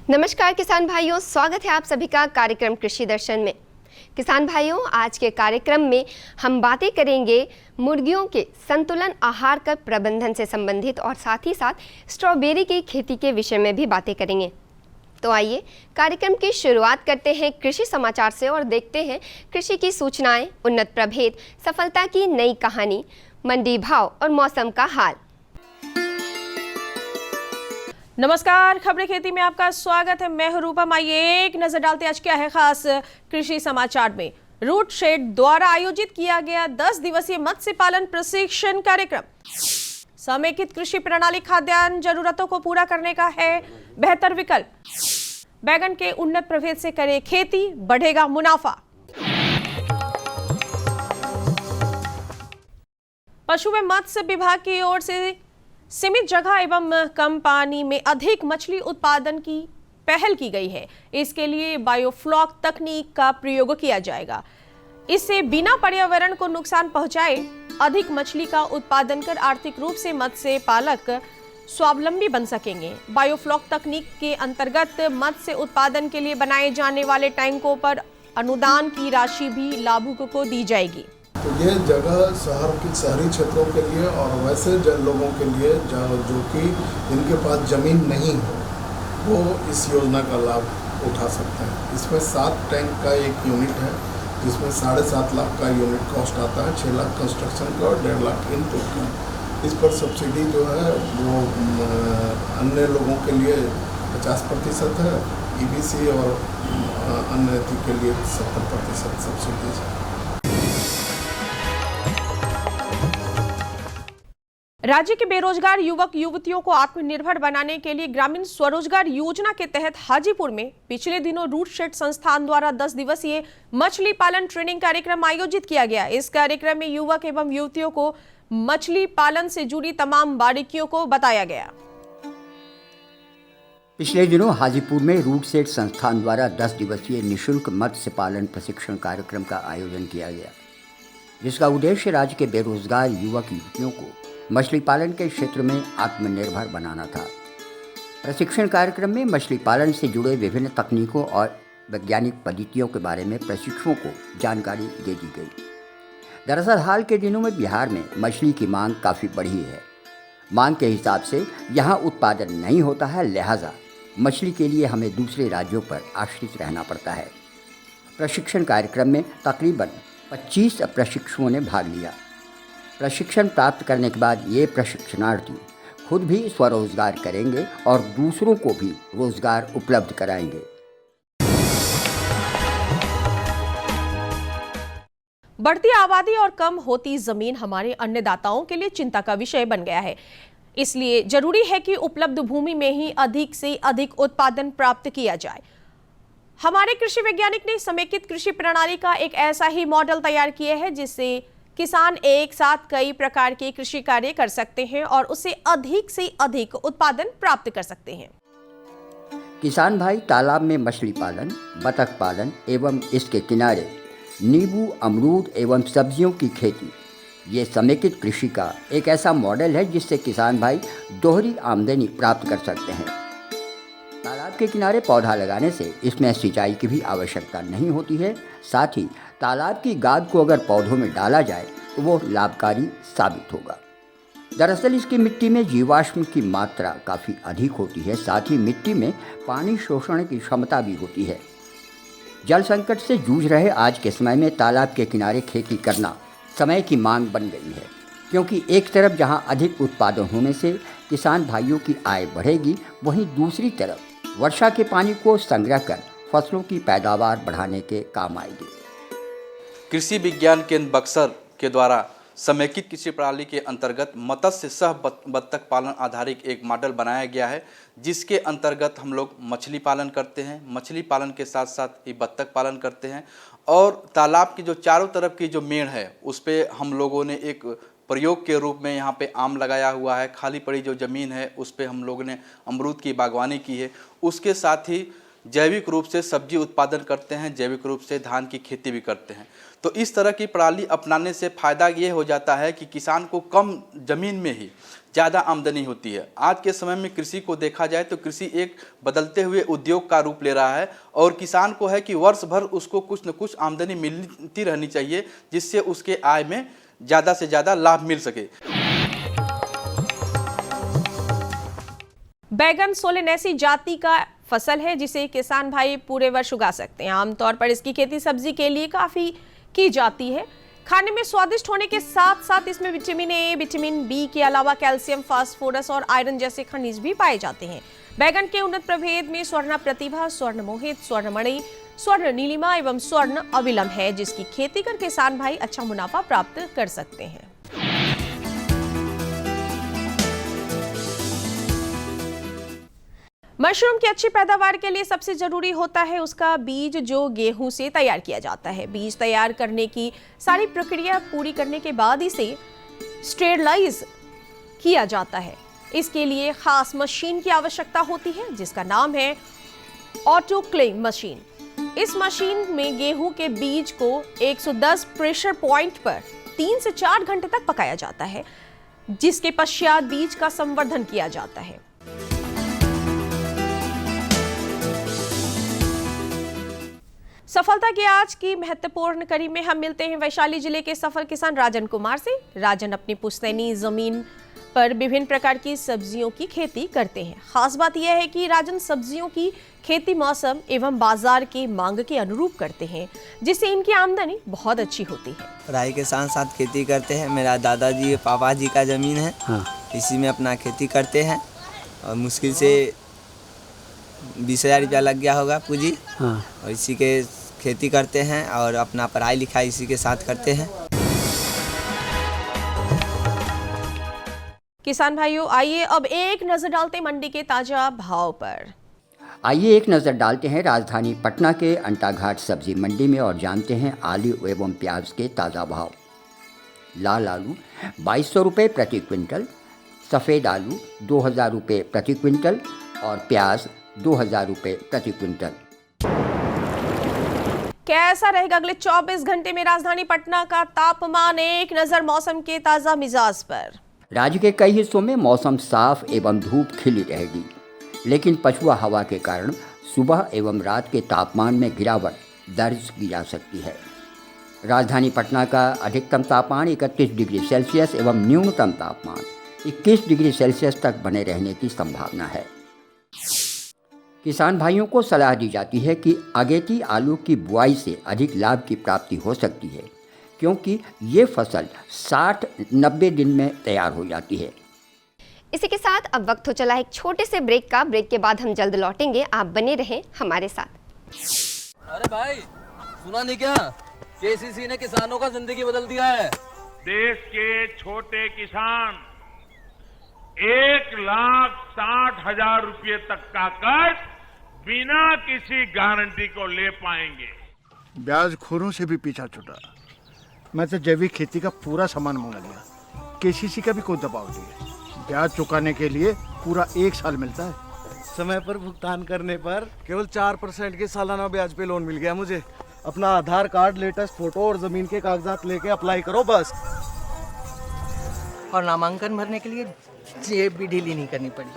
नमस्कार किसान भाइयों, स्वागत है आप सभी का कार्यक्रम कृषि दर्शन में। किसान भाइयों, आज के कार्यक्रम में हम बातें करेंगे मुर्गियों के संतुलन आहार का प्रबंधन से संबंधित और साथ ही साथ स्ट्रॉबेरी की खेती के विषय में भी बातें करेंगे। तो आइए कार्यक्रम की शुरुआत करते हैं कृषि समाचार से और देखते हैं कृषि की सूचनाएं, उन्नत प्रभेद, सफलता की नई कहानी, मंडी भाव और मौसम का हाल। नमस्कार, खबरें खेती में आपका स्वागत है। मैं हूं रूपम। आइए एक नजर डालते आज क्या है खास कृषि समाचार में। रूट शेड द्वारा आयोजित किया गया 10 दिवसीय मत्स्य पालन प्रशिक्षण कार्यक्रम। समेकित कृषि प्रणाली खाद्यान्न जरूरतों को पूरा करने का है बेहतर विकल्प। बैगन के उन्नत प्रभेद से करे खेती, बढ़ेगा मुनाफा। पशु व मत्स्य विभाग की ओर से सीमित जगह एवं कम पानी में अधिक मछली उत्पादन की पहल की गई है। इसके लिए बायोफ्लॉक तकनीक का प्रयोग किया जाएगा। इससे बिना पर्यावरण को नुकसान पहुंचाए अधिक मछली का उत्पादन कर आर्थिक रूप से मत्स्य पालक स्वावलंबी बन सकेंगे। बायोफ्लॉक तकनीक के अंतर्गत मत्स्य उत्पादन के लिए बनाए जाने वाले टैंकों पर अनुदान की राशि भी लाभुकों को दी जाएगी। तो ये जगह शहरी क्षेत्रों के लिए और वैसे लोगों के लिए जो कि जिनके पास ज़मीन नहीं हो, वो इस योजना का लाभ उठा सकते हैं। इसमें 7 टैंक का एक यूनिट है, जिसमें 7.5 लाख का यूनिट कॉस्ट आता है, 6 लाख कंस्ट्रक्शन का और 1.5 लाख इनपुट का। इस पर सब्सिडी जो है वो अन्य लोगों के लिए 50% है, EBC और अन्य के लिए 70% सब्सिडी है। राज्य के बेरोजगार युवक युवतियों को आत्मनिर्भर बनाने के लिए ग्रामीण स्वरोजगार योजना के तहत हाजीपुर में पिछले दिनों रूट शेड संस्थान द्वारा 10 दिवसीय मछली पालन ट्रेनिंग कार्यक्रम आयोजित किया गया। इस कार्यक्रम में युवक एवं युवतियों को मछली पालन से जुड़ी तमाम बारीकियों को बताया गया। पिछले दिनों हाजीपुर में रूट शेड संस्थान द्वारा 10 दिवसीय निःशुल्क मत्स्य पालन प्रशिक्षण कार्यक्रम का आयोजन किया गया, जिसका उद्देश्य राज्य के बेरोजगार युवक युवतियों को मछली पालन के क्षेत्र में आत्मनिर्भर बनाना था। प्रशिक्षण कार्यक्रम में मछली पालन से जुड़े विभिन्न तकनीकों और वैज्ञानिक पद्धतियों के बारे में प्रशिक्षुओं को जानकारी दे दी गई। दरअसल हाल के दिनों में बिहार में मछली की मांग काफ़ी बढ़ी है। मांग के हिसाब से यहाँ उत्पादन नहीं होता है, लिहाजा मछली के लिए हमें दूसरे राज्यों पर आश्रित रहना पड़ता है। प्रशिक्षण कार्यक्रम में तकरीबन 25 प्रशिक्षुओं ने भाग लिया। प्रशिक्षण प्राप्त करने के बाद ये प्रशिक्षणार्थी खुद भी स्वरोजगार करेंगे और दूसरों को भी रोजगार उपलब्ध कराएंगे। बढ़ती आबादी और कम होती जमीन हमारे अन्नदाताओं के लिए चिंता का विषय बन गया है। इसलिए जरूरी है कि उपलब्ध भूमि में ही अधिक से अधिक उत्पादन प्राप्त किया जाए। हमारे कृषि वैज्ञानिक ने समेकित कृषि प्रणाली का एक ऐसा ही मॉडल तैयार किया है जिससे किसान एक साथ कई प्रकार के कृषि कार्य कर सकते हैं और उससे अधिक से अधिक उत्पादन प्राप्त कर सकते हैं। किसान भाई तालाब में मछली पालन, बतख पालन एवं इसके किनारे नींबू, अमरूद एवं सब्जियों की खेती, ये समेकित कृषि का एक ऐसा मॉडल है जिससे किसान भाई दोहरी आमदनी प्राप्त कर सकते हैं। तालाब के किनारे पौधा लगाने से इसमें सिंचाई की भी आवश्यकता नहीं होती है। साथ ही तालाब की गाद को अगर पौधों में डाला जाए तो वो लाभकारी साबित होगा। दरअसल इसकी मिट्टी में जीवाश्म की मात्रा काफ़ी अधिक होती है। साथ ही मिट्टी में पानी शोषण की क्षमता भी होती है। जल संकट से जूझ रहे आज के समय में तालाब के किनारे खेती करना समय की मांग बन गई है, क्योंकि एक तरफ जहां अधिक उत्पादन होने से किसान भाइयों की आय बढ़ेगी, वहीं दूसरी तरफ वर्षा के पानी को संग्रह कर फसलों की पैदावार बढ़ाने के काम आएगी। कृषि विज्ञान केंद्र बक्सर के द्वारा समेकित कृषि प्रणाली के अंतर्गत मत्स्य सह बत्तख पालन आधारित एक मॉडल बनाया गया है, जिसके अंतर्गत हम लोग मछली पालन करते हैं। मछली पालन के साथ साथ ये बत्तख पालन करते हैं और तालाब की जो चारों तरफ की जो मेड़ है उस पर हम लोगों ने एक प्रयोग के रूप में यहाँ पे आम लगाया हुआ है। खाली पड़ी जो ज़मीन है उस पर हम लोगों ने अमरूद की बागवानी की है। उसके साथ ही जैविक रूप से सब्जी उत्पादन करते हैं, जैविक रूप से धान की खेती भी करते हैं। तो इस तरह की प्रणाली अपनाने से फ़ायदा ये हो जाता है कि किसान को कम ज़मीन में ही ज़्यादा आमदनी होती है। आज के समय में कृषि को देखा जाए तो कृषि एक बदलते हुए उद्योग का रूप ले रहा है और किसान को है कि वर्ष भर उसको कुछ न कुछ आमदनी मिलती रहनी चाहिए, जिससे उसके आय में ज़्यादा से ज़्यादा लाभ मिल सके। बैगन सोलेनेसी जाति का फसल है जिसे किसान भाई पूरे वर्ष उगा सकते हैं। आमतौर पर इसकी खेती सब्जी के लिए काफ़ी की जाती है। खाने में स्वादिष्ट होने के साथ साथ इसमें विटामिन ए, विटामिन बी के अलावा कैल्शियम, फास्फोरस और आयरन जैसे खनिज भी पाए जाते हैं। बैगन के उन्नत प्रभेद में स्वर्ण प्रतिभा, स्वर्ण मोहित, स्वर्णमणि, स्वर्ण नीलिमा एवं स्वर्ण अविलम है, जिसकी खेती कर किसान भाई अच्छा मुनाफा प्राप्त कर सकते हैं। मशरूम की अच्छी पैदावार के लिए सबसे जरूरी होता है उसका बीज, जो गेहूं से तैयार किया जाता है। बीज तैयार करने की सारी प्रक्रिया पूरी करने के बाद इसे स्टेरलाइज किया जाता है। इसके लिए खास मशीन की आवश्यकता होती है जिसका नाम है ऑटोक्लेव मशीन। इस मशीन में गेहूं के बीज को 110 प्रेशर पॉइंट पर 3 से 4 घंटे तक पकाया जाता है, जिसके पश्चात बीज का संवर्धन किया जाता है। सफलता की आज की महत्वपूर्ण कड़ी में हम मिलते हैं वैशाली जिले के सफल किसान राजन कुमार से। राजन अपनी पुश्तैनी जमीन पर विभिन्न प्रकार की सब्जियों की खेती करते हैं। खास बात यह है कि राजन सब्जियों की खेती मौसम एवं बाजार की मांग के अनुरूप करते हैं, जिससे इनकी आमदनी बहुत अच्छी होती है। पढ़ाई के साथ साथ खेती करते हैं। मेरा दादाजी पापा जी का ज़मीन है, इसी में अपना खेती करते हैं और मुश्किल से 20,000 रुपया लग गया होगा पूंजी। और इसी के खेती करते हैं और अपना पढ़ाई लिखाई इसी के साथ करते हैं। किसान भाइयों, आइए अब एक नजर डालते हैं मंडी के ताजा भाव पर। आइए एक नज़र डालते हैं राजधानी पटना के अंटाघाट सब्जी मंडी में और जानते हैं आलू एवं प्याज के ताज़ा भाव। लाल आलू 2200 रुपये प्रति क्विंटल, सफ़ेद आलू 2000 रुपये प्रति क्विंटल और प्याज 2000 रुपये प्रति क्विंटल। कैसा रहेगा अगले 24 घंटे में राजधानी पटना का तापमान? एक नजर मौसम के ताजा मिजाज पर। राज्य के कई हिस्सों में मौसम साफ एवं धूप खिली रहेगी, लेकिन पछुआ हवा के कारण सुबह एवं रात के तापमान में गिरावट दर्ज की जा सकती है। राजधानी पटना का अधिकतम तापमान 31 डिग्री सेल्सियस एवं न्यूनतम तापमान 21 डिग्री सेल्सियस तक बने रहने की संभावना है। किसान भाइयों को सलाह दी जाती है कि अगेती आलू की बुआई से अधिक लाभ की प्राप्ति हो सकती है, क्योंकि ये फसल 60-90 दिन में तैयार हो जाती है। इसी के साथ अब वक्त हो चला एक छोटे से ब्रेक का। ब्रेक के बाद हम जल्द लौटेंगे, आप बने रहें हमारे साथ। अरे भाई, सुना नहीं क्या? केसीसी ने किसानों का जिंदगी बदल दिया है। देश के छोटे किसान 1,60,000 रुपये तक का कर्ज बिना किसी गारंटी को ले पाएंगे। ब्याज खोरों से भी पीछा छूटा। मैं तो जैविक खेती का पूरा सामान मंगा लिया। केसीसी का भी कोई दबाव नहीं है। ब्याज चुकाने के लिए पूरा 1 साल मिलता है। समय पर भुगतान करने पर केवल 4% के सालाना ब्याज पे लोन मिल गया मुझे। अपना आधार कार्ड, लेटेस्ट फोटो और जमीन के कागजात लेके अप्लाई करो बस। और नामांकन भरने के लिए जेब भी ढीली नहीं करनी पड़ी।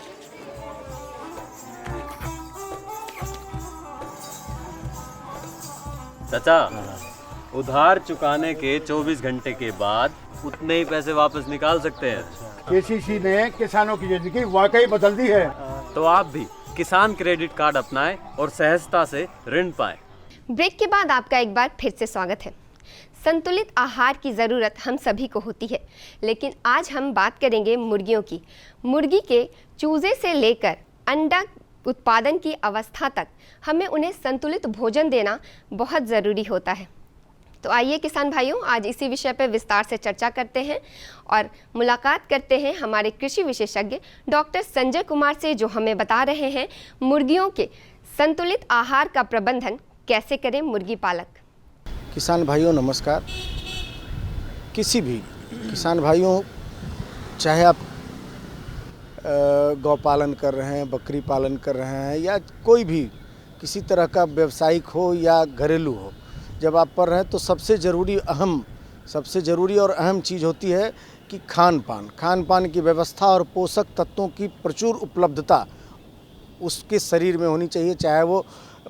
चाचा, उधार चुकाने के 24 घंटे के बाद उतने ही पैसे वापस निकाल सकते हैं। केसीसी ने किसानों की जिंदगी वाकई बदल दी है। तो आप भी किसान क्रेडिट कार्ड अपनाएं और सहजता से ऋण पाएं। ब्रेक के बाद आपका एक बार फिर से स्वागत है। संतुलित आहार की ज़रूरत हम सभी को होती है, लेकिन आज हम बात करेंगे मुर्गियों की। मुर्गी के चूजे से लेकर अंडा उत्पादन की अवस्था तक हमें उन्हें संतुलित भोजन देना बहुत ज़रूरी होता है। तो आइए किसान भाइयों, आज इसी विषय पर विस्तार से चर्चा करते हैं और मुलाकात करते हैं हमारे कृषि विशेषज्ञ डॉक्टर संजय कुमार से, जो हमें बता रहे हैं मुर्गियों के संतुलित आहार का प्रबंधन कैसे करें मुर्गी पालक। किसान भाइयों नमस्कार। किसी भी किसान भाइयों, चाहे आप गौ पालन कर रहे हैं, बकरी पालन कर रहे हैं या कोई भी किसी तरह का व्यवसायिक हो या घरेलू हो, जब आप कर रहे हैं तो सबसे ज़रूरी और अहम चीज़ होती है कि खान पान की व्यवस्था और पोषक तत्वों की प्रचुर उपलब्धता उसके शरीर में होनी चाहिए, चाहे वो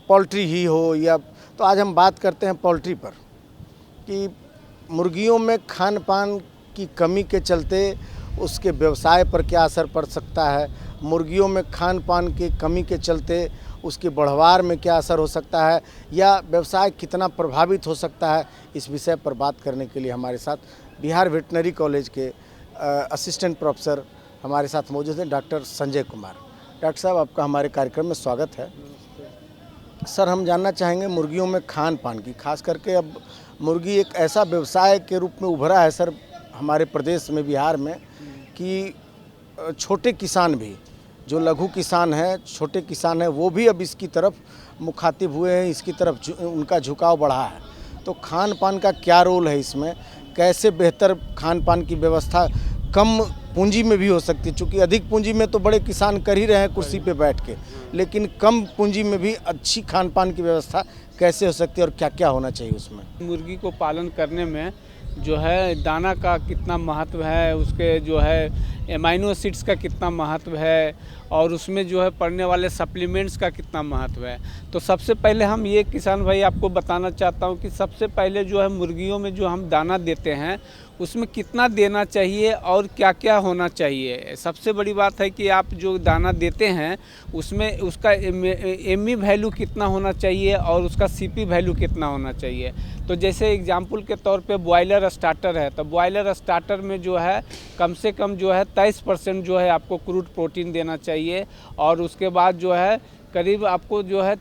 पोल्ट्री ही हो या। तो आज हम बात करते हैं पोल्ट्री पर कि मुर्गियों में खान पान की कमी के चलते उसके व्यवसाय पर क्या असर पड़ सकता है, मुर्गियों में खान पान की कमी के चलते उसकी बढ़वार में क्या असर हो सकता है या व्यवसाय कितना प्रभावित हो सकता है। इस विषय पर बात करने के लिए हमारे साथ बिहार वेटनरी कॉलेज के असिस्टेंट प्रोफेसर हमारे साथ मौजूद हैं, डॉक्टर संजय कुमार। डॉक्टर साहब, आपका हमारे कार्यक्रम में स्वागत है। सर, हम जानना चाहेंगे मुर्गियों में खान पान की, खास करके अब मुर्गी एक ऐसा व्यवसाय के रूप में उभरा है सर हमारे प्रदेश में, बिहार में, कि छोटे किसान भी, जो लघु किसान हैं, छोटे किसान हैं, वो भी अब इसकी तरफ मुखातिब हुए हैं, इसकी तरफ उनका झुकाव बढ़ा है। तो खान पान का क्या रोल है इसमें, कैसे बेहतर खान पान की व्यवस्था कम पूंजी में भी हो सकती है, चूँकि अधिक पूंजी में तो बड़े किसान कर ही रहे हैं कुर्सी पे बैठ के, लेकिन कम पूंजी में भी अच्छी खान पान की व्यवस्था कैसे हो सकती है और क्या क्या होना चाहिए उसमें। मुर्गी को पालन करने में जो है दाना का कितना महत्व है, उसके जो है एमाइनो एसिड्स का कितना महत्व है और उसमें जो है पड़ने वाले सप्लीमेंट्स का कितना महत्व है। तो सबसे पहले हम ये किसान भाई आपको बताना चाहता हूँ कि सबसे पहले जो है मुर्गियों में जो हम दाना देते हैं उसमें कितना देना चाहिए और क्या क्या होना चाहिए। सबसे बड़ी बात है कि आप जो दाना देते हैं उसमें उसका एमई वैल्यू कितना होना चाहिए और उसका सीपी वैल्यू कितना होना चाहिए। तो जैसे एग्जाम्पल के तौर पे बॉयलर स्टार्टर है, तो बॉयलर स्टार्टर में जो है कम से कम जो है 23% जो है आपको क्रूड प्रोटीन देना चाहिए और उसके बाद जो है करीब आपको जो है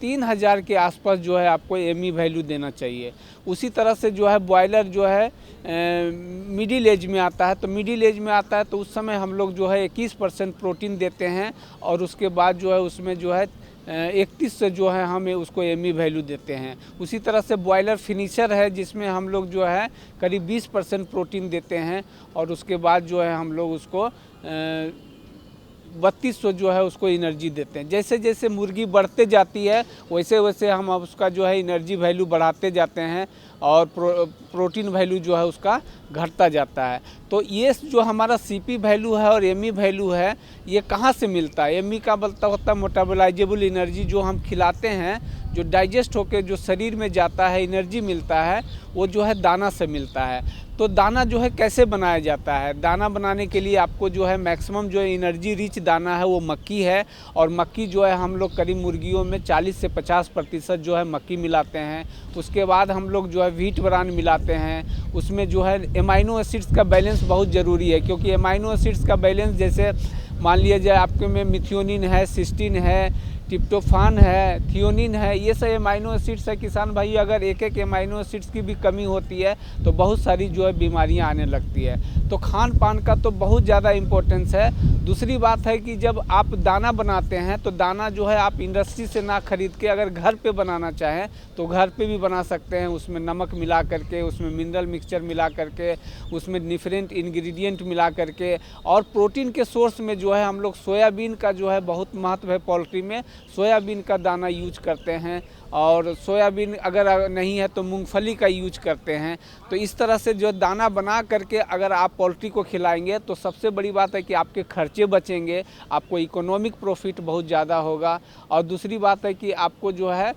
3000 के आसपास जो है आपको एमई वैल्यू देना चाहिए। उसी तरह से जो है बॉयलर जो है मिडिल एज में आता है, तो मिडिल एज में आता है तो उस समय हम लोग जो है 21% प्रोटीन देते हैं और उसके बाद जो है उसमें जो है 31 से जो है हमें उसको एमई वैल्यू देते हैं। उसी तरह से बॉयलर फिनिशर है जिसमें हम लोग जो है करीब 20% प्रोटीन देते हैं और उसके बाद जो है हम लोग उसको 3200 जो है उसको एनर्जी देते हैं। जैसे जैसे मुर्गी बढ़ते जाती है वैसे वैसे हम उसका जो है एनर्जी वैल्यू बढ़ाते जाते हैं और प्रोटीन वैल्यू जो है उसका घटता जाता है। तो ये जो हमारा सीपी वैल्यू है और एमई वैल्यू है ये कहाँ से मिलता है। एमई का मतलब होता है मेटाबोलाइजेबल एनर्जी, जो हम खिलाते हैं जो डाइजेस्ट होकर जो शरीर में जाता है एनर्जी मिलता है वो जो है दाना से मिलता है। तो दाना जो है कैसे बनाया जाता है, दाना बनाने के लिए आपको जो है मैक्सिमम जो एनर्जी रिच दाना है वो मक्की है और मक्की जो है हम लोग करीब मुर्गियों में 40 से 50% जो है मक्की मिलाते हैं। उसके बाद हम लोग जो है व्हीट ब्रान मिलाते हैं। उसमें जो है एमाइनो एसिड्स का बैलेंस बहुत ज़रूरी है, क्योंकि एमाइनो एसिड्स का बैलेंस जैसे मान लिया जाए आपके में मिथियोनिन है, सिस्टीन है, ट्रिप्टोफान है, थियोनिन है, ये सब एमाइनो एसिड्स है। किसान भाई अगर एक एक एमाइनो एसिड्स की भी कमी होती है तो बहुत सारी जो है बीमारियां आने लगती है। तो खान पान का तो बहुत ज़्यादा इम्पोर्टेंस है। दूसरी बात है कि जब आप दाना बनाते हैं तो दाना जो है आप इंडस्ट्री से ना खरीद के अगर घर पे बनाना चाहें तो घर पे भी बना सकते हैं। उसमें नमक मिला करके, उसमें मिनरल मिक्सचर मिला करके, उसमें डिफरेंट इंग्रेडिएंट मिला करके। और प्रोटीन के सोर्स में जो है हम लोग सोयाबीन का जो है बहुत महत्व है। पोल्ट्री में सोयाबीन का दाना यूज करते हैं और सोयाबीन अगर नहीं है तो मूंगफली का यूज करते हैं। तो इस तरह से जो दाना बना करके अगर आप पोल्ट्री को खिलाएंगे तो सबसे बड़ी बात है कि आपके खर्चे बचेंगे, आपको इकोनॉमिक प्रॉफिट बहुत ज़्यादा होगा। और दूसरी बात है कि आपको जो है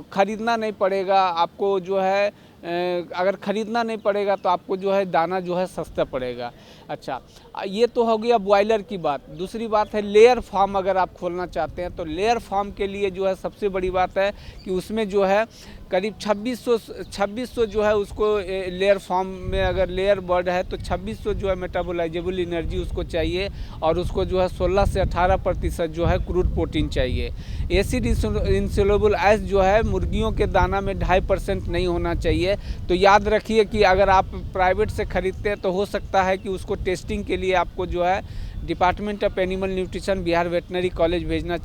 ख़रीदना नहीं पड़ेगा। आपको जो है अगर ख़रीदना नहीं पड़ेगा तो आपको जो है दाना जो है सस्ता पड़ेगा। अच्छा, ये तो हो गया बॉयलर की बात। दूसरी बात है लेयर फार्म अगर आप खोलना चाहते हैं तो लेयर फार्म के लिए जो है सबसे बड़ी बात है कि उसमें जो है करीब 2600 जो है उसको लेयर फार्म में अगर लेयर बर्ड है तो 2600 जो है मेटाबोलाइजेबल एनर्जी उसको चाहिए और उसको जो है 16 से 18% जो है क्रूड प्रोटीन चाहिए। एसिड इंसोल्युबल आइस जो है मुर्गियों के दाना में 2.5% नहीं होना चाहिए। तो याद रखिए कि अगर आप प्राइवेट से ख़रीदते हैं तो हो सकता है कि उसको टेस्टिंग के लिए आपको जो है department of animal nutrition Bihar veterinary college भेजना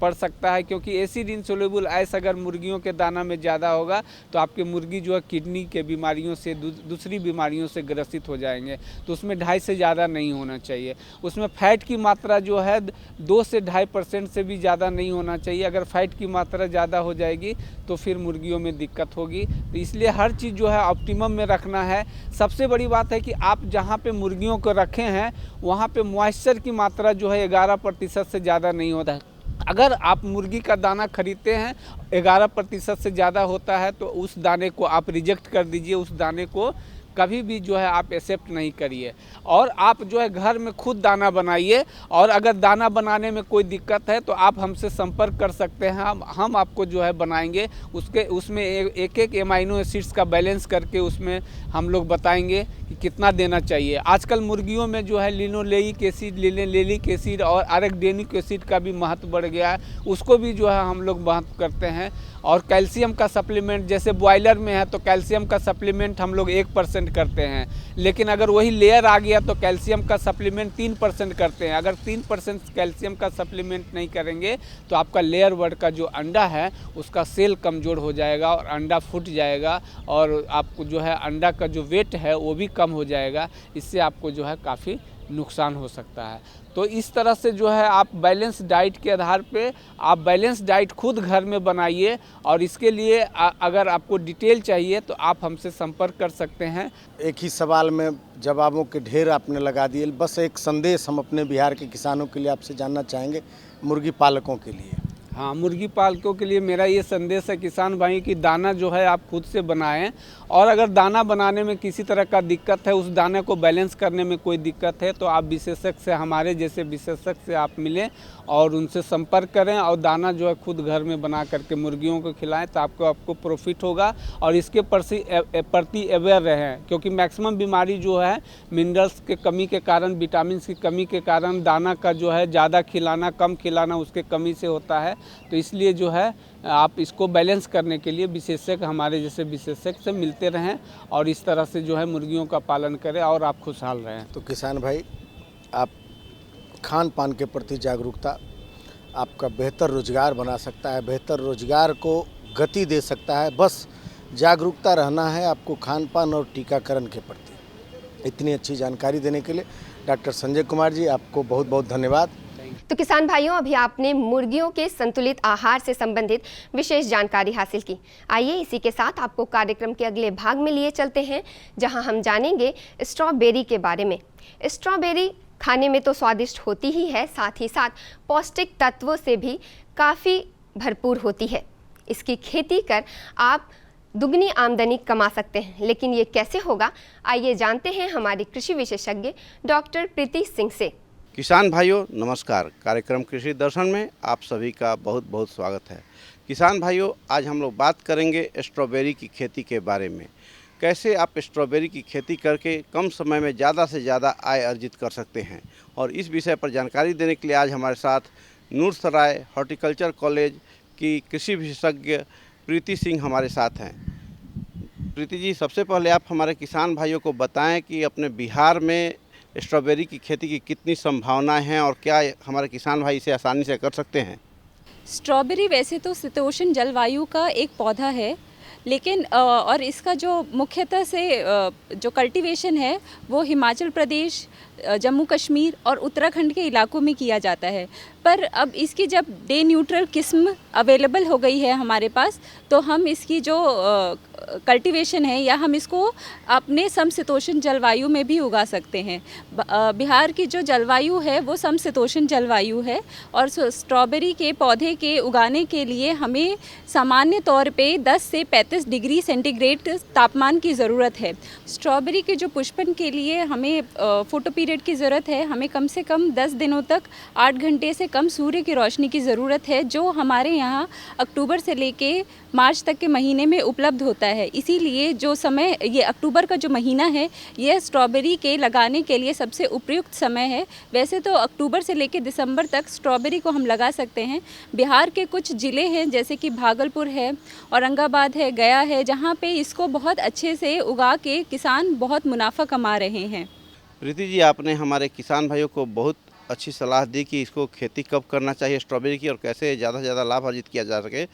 पड़ सकता है, क्योंकि एसिड इंसोल्युबल आइस अगर मुर्गियों के दाना में ज़्यादा होगा तो आपके मुर्गी जो है किडनी के बीमारियों से दूसरी बीमारियों से ग्रसित हो जाएंगे। तो उसमें 2.5 से ज़्यादा नहीं होना चाहिए। उसमें फैट की मात्रा जो है 2 से 2.5% से भी ज़्यादा नहीं होना चाहिए। अगर फैट की मात्रा ज़्यादा हो जाएगी तो फिर मुर्गियों में दिक्कत होगी। तो इसलिए हर चीज़ जो है ऑप्टिमम में रखना है। सबसे बड़ी बात है कि आप जहाँ पे मुर्गियों को रखे हैं वहाँ पे मॉइस्चर की मात्रा जो है 11% से ज़्यादा नहीं होता है। अगर आप मुर्गी का दाना खरीदते हैं 11% से ज़्यादा होता है तो उस दाने को आप रिजेक्ट कर दीजिए। उस दाने को कभी भी जो है आप एक्सेप्ट नहीं करिए और आप जो है घर में खुद दाना बनाइए। और अगर दाना बनाने में कोई दिक्कत है तो आप हमसे संपर्क कर सकते हैं। हम आपको जो है बनाएंगे। उसमें एक एमाइनो एसिड्स का बैलेंस करके उसमें हम लोग बताएंगे कि कितना देना चाहिए। आजकल मुर्गियों में जो है लिनोलेइक एसिड, लिनोलेनिक एसिड और आरेकिडोनिक एसिड का भी महत्व बढ़ गया है। उसको भी जो है हम लोग महत्व करते हैं। और कैल्शियम का सप्लीमेंट, जैसे बॉयलर में है तो कैल्शियम का सप्लीमेंट हम लोग 1% करते हैं, लेकिन अगर वही लेयर आ गया तो कैल्शियम का सप्लीमेंट 3% करते हैं। अगर 3% कैल्शियम का सप्लीमेंट नहीं करेंगे तो आपका लेयर बर्ड का जो अंडा है उसका सेल कमज़ोर हो जाएगा और अंडा फूट जाएगा और आपको जो है अंडा का जो वेट है वो भी कम हो जाएगा। इससे आपको जो है काफ़ी नुकसान हो सकता है। तो इस तरह से जो है आप बैलेंस डाइट के आधार पे आप बैलेंस डाइट खुद घर में बनाइए। और इसके लिए अगर आपको डिटेल चाहिए तो आप हमसे संपर्क कर सकते हैं। एक ही सवाल में जवाबों के ढेर आपने लगा दिए। बस एक संदेश हम अपने बिहार के किसानों के लिए आपसे जानना चाहेंगे, मुर्गी पालकों के लिए। हाँ, मुर्गी पालकों के लिए मेरा ये संदेश है किसान भाई कि दाना जो है आप खुद से बनाएं। और अगर दाना बनाने में किसी तरह का दिक्कत है, उस दाने को बैलेंस करने में कोई दिक्कत है तो आप विशेषज्ञ से, हमारे जैसे विशेषज्ञ से आप मिलें और उनसे संपर्क करें और दाना जो है खुद घर में बना करके मुर्गियों को खिलाएं तो आपको प्रॉफिट होगा। और इसके प्रति अवेयर रहें, क्योंकि मैक्सिमम बीमारी जो है मिनरल्स के कमी के कारण, विटामिन की कमी के कारण, दाना का जो है ज़्यादा खिलाना कम खिलाना उसके कमी से होता है। तो इसलिए जो है आप इसको बैलेंस करने के लिए विशेषज्ञ, हमारे जैसे विशेषज्ञ से मिलते रहें और इस तरह से जो है मुर्गियों का पालन करें और आप खुशहाल रहें। तो किसान भाई, आप खान पान के प्रति जागरूकता आपका बेहतर रोजगार बना सकता है, बेहतर रोजगार को गति दे सकता है। बस जागरूकता रहना है आपको खान पान और टीकाकरण के प्रति। इतनी अच्छी जानकारी देने के लिए डॉक्टर संजय कुमार जी, आपको बहुत बहुत धन्यवाद। तो किसान भाइयों, अभी आपने मुर्गियों के संतुलित आहार से संबंधित विशेष जानकारी हासिल की। आइए इसी के साथ आपको कार्यक्रम के अगले भाग में लिए चलते हैं, जहां हम जानेंगे स्ट्रॉबेरी के बारे में। स्ट्रॉबेरी खाने में तो स्वादिष्ट होती ही है, साथ ही साथ पौष्टिक तत्वों से भी काफ़ी भरपूर होती है। इसकी खेती कर आप दुगनी आमदनी कमा सकते हैं, लेकिन ये कैसे होगा, आइए जानते हैं हमारे कृषि विशेषज्ञ डॉक्टर प्रीति सिंह से। किसान भाइयों नमस्कार। कार्यक्रम कृषि दर्शन में आप सभी का बहुत बहुत स्वागत है। किसान भाइयों, आज हम लोग बात करेंगे स्ट्रॉबेरी की खेती के बारे में। कैसे आप स्ट्रॉबेरी की खेती करके कम समय में ज़्यादा से ज़्यादा आय अर्जित कर सकते हैं, और इस विषय पर जानकारी देने के लिए आज हमारे साथ नूरसराय हॉर्टिकल्चर कॉलेज की कृषि विशेषज्ञ प्रीति सिंह हमारे साथ हैं। प्रीति जी, सबसे पहले आप हमारे किसान भाइयों को बताएं कि अपने बिहार में स्ट्रॉबेरी की खेती की कितनी संभावनाएं हैं और क्या हमारे किसान भाई इसे आसानी से कर सकते हैं। स्ट्रॉबेरी वैसे तो शीतोष्ण जलवायु का एक पौधा है, लेकिन और इसका जो मुख्यतः से जो कल्टीवेशन है वो हिमाचल प्रदेश, जम्मू कश्मीर और उत्तराखंड के इलाकों में किया जाता है। पर अब इसकी जब डे न्यूट्रल किस्म अवेलेबल हो गई है हमारे पास, तो हम इसकी जो कल्टीवेशन है या हम इसको अपने समशीतोष्ण जलवायु में भी उगा सकते हैं। बिहार की जो जलवायु है वो समशीतोष्ण जलवायु है और स्ट्रॉबेरी के पौधे के उगाने के लिए हमें सामान्य तौर पे 10 से 35 डिग्री सेंटीग्रेड तापमान की ज़रूरत है। स्ट्रॉबेरी के जो पुष्पन के लिए हमें फोटो पीरियड की ज़रूरत है। हमें कम से कम 10 दिनों तक 8 घंटे से कम सूर्य की रोशनी की ज़रूरत है, जो हमारे यहाँ अक्टूबर से लेके मार्च तक के महीने में उपलब्ध होता है। इसीलिए जो समय ये अक्टूबर का जो महीना है यह स्ट्रॉबेरी के लगाने के लिए सबसे उपयुक्त समय है। वैसे तो अक्टूबर से लेकर दिसंबर तक स्ट्रॉबेरी को हम लगा सकते हैं। बिहार के कुछ ज़िले हैं जैसे कि भागलपुर है, औरंगाबाद है, गया है, जहाँ पे इसको बहुत अच्छे से उगा के किसान बहुत मुनाफा कमा रहे हैं। प्रीति जी, आपने हमारे किसान भाइयों को बहुत अच्छी सलाह दी कि इसको खेती कब करना चाहिए स्ट्रॉबेरी की और कैसे ज़्यादा से ज़्यादा लाभ अर्जित किया जा सके।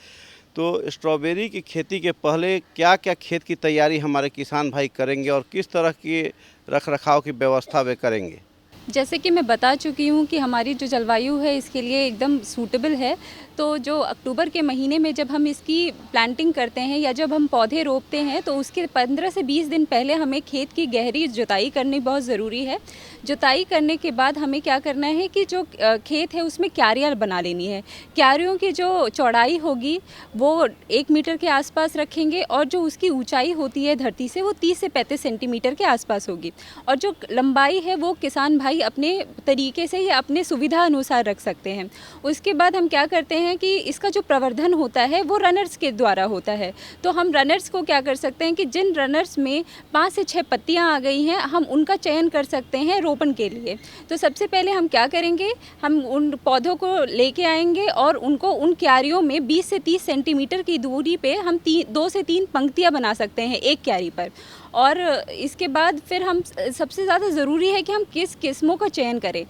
तो स्ट्रॉबेरी की खेती के पहले क्या क्या खेत की तैयारी हमारे किसान भाई करेंगे और किस तरह की रख रखाव की व्यवस्था वे करेंगे? जैसे कि मैं बता चुकी हूँ कि हमारी जो जलवायु है इसके लिए एकदम सूटेबल है। तो जो अक्टूबर के महीने में जब हम इसकी प्लांटिंग करते हैं या जब हम पौधे रोपते हैं तो उसके 15 से 20 दिन पहले हमें खेत की गहरी जुताई करनी बहुत ज़रूरी है। जुताई करने के बाद हमें क्या करना है कि जो खेत है उसमें क्यारियाँ बना लेनी है। क्यारियों की जो चौड़ाई होगी वो 1 मीटर के आसपास रखेंगे और जो उसकी ऊंचाई होती है धरती से वो 30 से 35 सेंटीमीटर के आसपास होगी। और जो लंबाई है वो किसान भाई अपने तरीके से या अपने सुविधा अनुसार रख सकते हैं। उसके बाद हम क्या करते हैं कि इसका जो प्रवर्धन होता है वो रनर्स के द्वारा होता है। तो हम रनर्स को क्या कर सकते हैं कि जिन रनर्स में 5 से 6 पत्तियां आ गई हैं हम उनका चयन कर सकते हैं रोपण के लिए। तो सबसे पहले हम क्या करेंगे, हम उन पौधों को लेके आएंगे और उनको उन क्यारियों में 20 से 30 सेंटीमीटर की दूरी पे हम 2 से 3 पंक्तियां बना सकते हैं एक क्यारी पर। और इसके बाद फिर हम सबसे ज़्यादा ज़रूरी है कि हम किस किस्मों का चयन करें।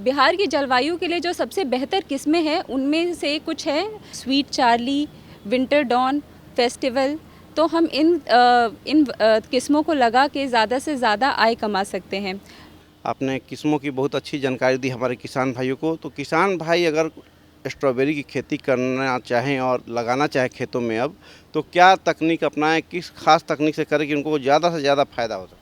बिहार की जलवायु के लिए जो सबसे बेहतर किस्में हैं उनमें से कुछ हैं Sweet Charlie, Winter Dawn, Festival. तो हम इन किस्मों को लगा के ज़्यादा से ज़्यादा आय कमा सकते हैं। आपने किस्मों की बहुत अच्छी जानकारी दी हमारे किसान भाइयों को। तो किसान भाई अगर स्ट्रॉबेरी की खेती करना चाहें और लगाना चाहें खेतों में अब, तो क्या तकनीक अपनाएं, किस खास तकनीक से करें कि उनको ज़्यादा से ज़्यादा फ़ायदा हो सके?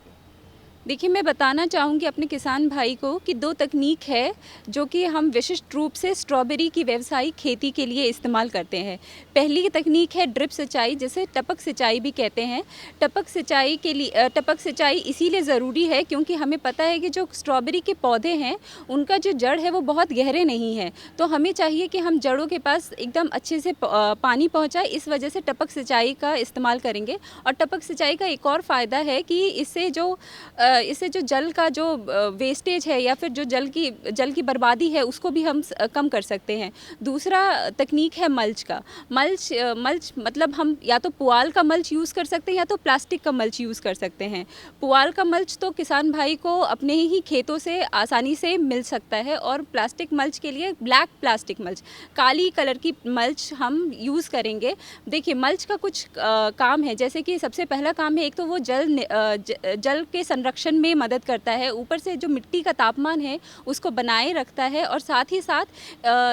देखिए, मैं बताना चाहूँगी अपने किसान भाई को कि 2 तकनीक है जो कि हम विशिष्ट रूप से स्ट्रॉबेरी की व्यावसायिक खेती के लिए इस्तेमाल करते हैं। पहली तकनीक है ड्रिप सिंचाई, जिसे टपक सिंचाई भी कहते हैं। टपक सिंचाई इसीलिए ज़रूरी है क्योंकि हमें पता है कि जो स्ट्रॉबेरी के पौधे हैं उनका जो जड़ है वो बहुत गहरे नहीं है। तो हमें चाहिए कि हम जड़ों के पास एकदम अच्छे से पानी पहुँचाए, इस वजह से टपक सिंचाई का इस्तेमाल करेंगे। और टपक सिंचाई का एक और फ़ायदा है कि इससे जो जल का जो वेस्टेज है या फिर जो जल की बर्बादी है उसको भी हम कम कर सकते हैं। दूसरा तकनीक है मल्च का। मल्च मतलब हम या तो पुआल का मल्च यूज़ कर सकते हैं या तो प्लास्टिक का मल्च यूज़ कर सकते हैं। पुआल का मल्च तो किसान भाई को अपने ही खेतों से आसानी से मिल सकता है। और प्लास्टिक मल्च के लिए ब्लैक प्लास्टिक मल्च, काली कलर की मल्च हम यूज़ करेंगे। देखिए, मल्च का कुछ काम है, जैसे कि सबसे पहला काम है, एक तो वो जल के संरक्षण में मदद करता है, ऊपर से जो मिट्टी का तापमान है उसको बनाए रखता है। और साथ ही साथ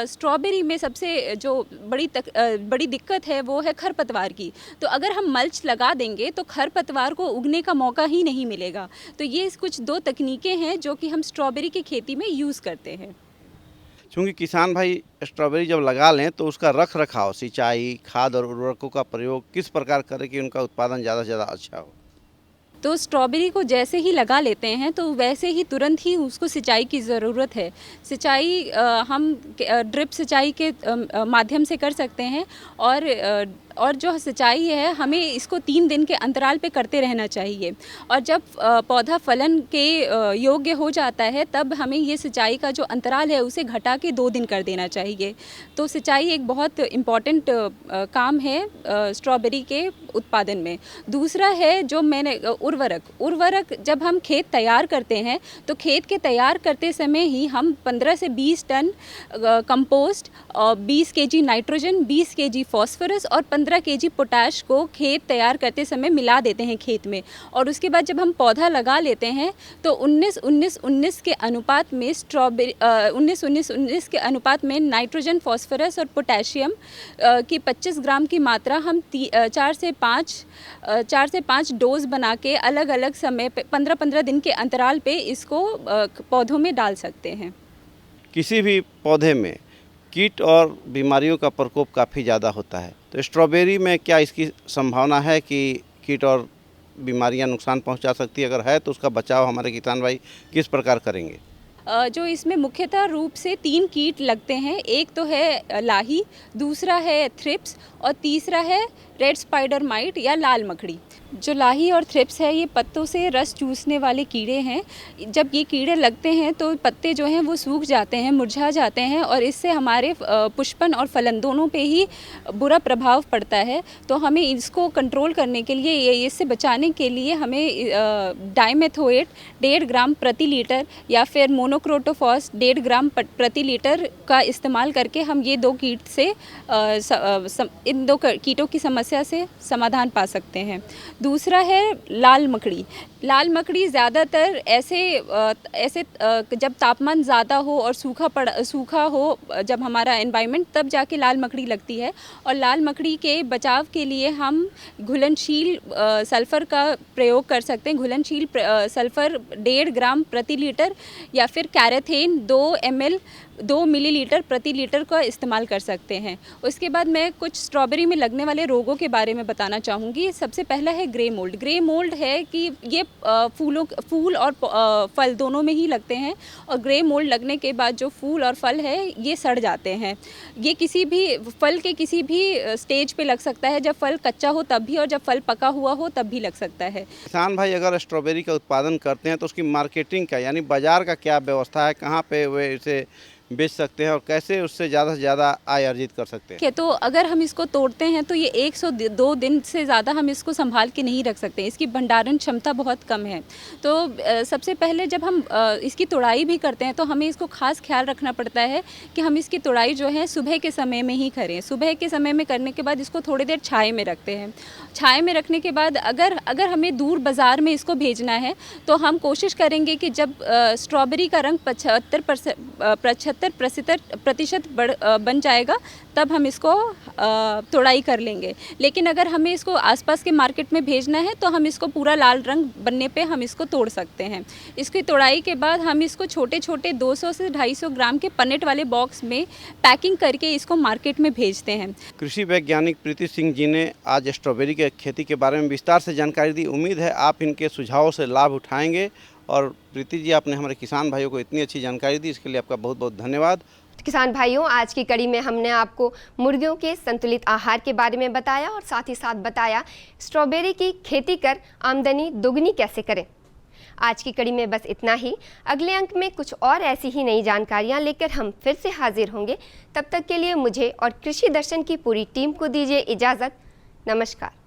स्ट्रॉबेरी में सबसे जो बड़ी दिक्कत है वो है खरपतवार की। तो अगर हम मल्च लगा देंगे तो खरपतवार को उगने का मौका ही नहीं मिलेगा। तो ये कुछ 2 तकनीकें हैं जो कि हम स्ट्रॉबेरी की खेती में यूज़ करते हैं। क्योंकि किसान भाई स्ट्रॉबेरी जब लगा लें तो उसका रख रखाव, सिंचाई, खाद और उर्वरकों का प्रयोग किस प्रकार करें कि उनका उत्पादन ज़्यादा से ज़्यादा अच्छा हो? तो स्ट्रॉबेरी को जैसे ही लगा लेते हैं तो वैसे ही तुरंत ही उसको सिंचाई की ज़रूरत है। सिंचाई हम ड्रिप सिंचाई के माध्यम से कर सकते हैं। और जो सिंचाई है हमें इसको 3 दिन के अंतराल पे करते रहना चाहिए। और जब पौधा फलन के योग्य हो जाता है तब हमें ये सिंचाई का जो अंतराल है उसे घटा के 2 दिन कर देना चाहिए। तो सिंचाई एक बहुत इम्पॉर्टेंट काम है स्ट्रॉबेरी के उत्पादन में। दूसरा है जो मैंने उर्वरक जब हम खेत तैयार करते हैं तो खेत के तैयार करते समय ही हम 15 से 20 टन कंपोस्ट और 20 केजी नाइट्रोजन, 20 केजी फॉस्फोरस और 15 केजी पोटाश को खेत तैयार करते समय मिला देते हैं खेत में। और उसके बाद जब हम पौधा लगा लेते हैं तो 19-19-19 के अनुपात में 19-19-19 के अनुपात में नाइट्रोजन, फॉस्फोरस और पोटेशियम की 25 ग्राम की मात्रा हम 4 से 5 डोज बना के अलग अलग समय पे 15-15 दिन के अंतराल पे इसको पौधों में डाल सकते हैं। किसी भी पौधे में कीट और बीमारियों का प्रकोप काफ़ी ज़्यादा होता है, तो स्ट्रॉबेरी में क्या इसकी संभावना है कि कीट और बीमारियां नुकसान पहुंचा सकती है? अगर है तो उसका बचाव हमारे किसान भाई किस प्रकार करेंगे? जो इसमें मुख्यतः रूप से 3 कीट लगते हैं। एक तो है लाही, दूसरा है थ्रिप्स और तीसरा है रेड स्पाइडर माइट या लाल मकड़ी। जो लाही और थ्रिप्स है ये पत्तों से रस चूसने वाले कीड़े हैं। जब ये कीड़े लगते हैं तो पत्ते जो हैं वो सूख जाते हैं, मुरझा जाते हैं और इससे हमारे पुष्पन और फलन दोनों पे ही बुरा प्रभाव पड़ता है। तो हमें इसको कंट्रोल करने के लिए, इससे बचाने के लिए हमें डाइमेथोएट 1.5 ग्राम प्रति लीटर या फिर मोनोक्रोटोफॉस 1.5 ग्राम प्रति लीटर का इस्तेमाल करके हम ये दो कीट से इन दो कीटों की समस्या से समाधान पा सकते हैं। दूसरा है लाल मकड़ी। लाल मकड़ी ज़्यादातर ऐसे जब तापमान ज़्यादा हो और सूखा हो जब हमारा एनवायरनमेंट, तब जाके लाल मकड़ी लगती है। और लाल मकड़ी के बचाव के लिए हम घुलनशील सल्फ़र का प्रयोग कर सकते हैं। घुलनशील सल्फ़र 1.5 ग्राम प्रति लीटर या फिर कैरेथेन 2 मिलीलीटर प्रति लीटर का इस्तेमाल कर सकते हैं। उसके बाद मैं कुछ स्ट्रॉबेरी में लगने वाले रोगों के बारे में बताना चाहूँगी। सबसे पहला है ग्रे मोल्ड। ग्रे मोल्ड है कि ये फूल और फल दोनों में ही लगते हैं और ग्रे मोल्ड लगने के बाद जो फूल और फल है ये सड़ जाते हैं। ये किसी भी फल के किसी भी स्टेज पे लग सकता है, जब फल कच्चा हो तब भी और जब फल पका हुआ हो तब भी लग सकता है। किसान भाई अगर स्ट्रॉबेरी का उत्पादन करते हैं तो उसकी मार्केटिंग का यानी बाज़ार का क्या व्यवस्था है, कहाँ पे वे इसे बेच सकते हैं और कैसे उससे ज़्यादा से ज़्यादा आय अर्जित कर सकते हैं? तो अगर हम इसको तोड़ते हैं तो ये 102 दिन से ज़्यादा हम इसको संभाल के नहीं रख सकते। इसकी भंडारण क्षमता बहुत कम है। तो सबसे पहले जब हम इसकी तोड़ाई भी करते हैं तो हमें इसको खास ख्याल रखना पड़ता है कि हम इसकी तोड़ाई जो है सुबह के समय में ही करें। सुबह के समय में करने के बाद इसको थोड़ी देर छाए में रखते हैं। छाए में रखने के बाद अगर हमें दूर बाज़ार में इसको भेजना है तो हम कोशिश करेंगे कि जब स्ट्रॉबेरी का रंग 75% बन जाएगा तब हम इसको तोड़ाई कर लेंगे। लेकिन अगर हमें इसको आसपास के मार्केट में भेजना है तो हम इसको पूरा लाल रंग बनने पे हम इसको तोड़ सकते हैं। इसकी तोड़ाई के बाद हम इसको छोटे छोटे 200 से 250 ग्राम के पन्नेट वाले बॉक्स में पैकिंग करके इसको मार्केट में भेजते हैं। कृषि वैज्ञानिक प्रीति सिंह जी ने आज स्ट्रॉबेरी के खेती के बारे में विस्तार से जानकारी दी। उम्मीद है आप इनके सुझावों से लाभ उठाएंगे। और प्रीति जी, आपने हमारे किसान भाइयों को इतनी अच्छी जानकारी दी, इसके लिए आपका बहुत बहुत धन्यवाद। किसान भाइयों, आज की कड़ी में हमने आपको मुर्गियों के संतुलित आहार के बारे में बताया और साथ ही साथ बताया स्ट्रॉबेरी की खेती कर आमदनी दोगुनी कैसे करें। आज की कड़ी में बस इतना ही। अगले अंक में कुछ और ऐसी ही नई जानकारियां लेकर हम फिर से हाजिर होंगे। तब तक के लिए मुझे और कृषि दर्शन की पूरी टीम को दीजिए इजाज़त। नमस्कार।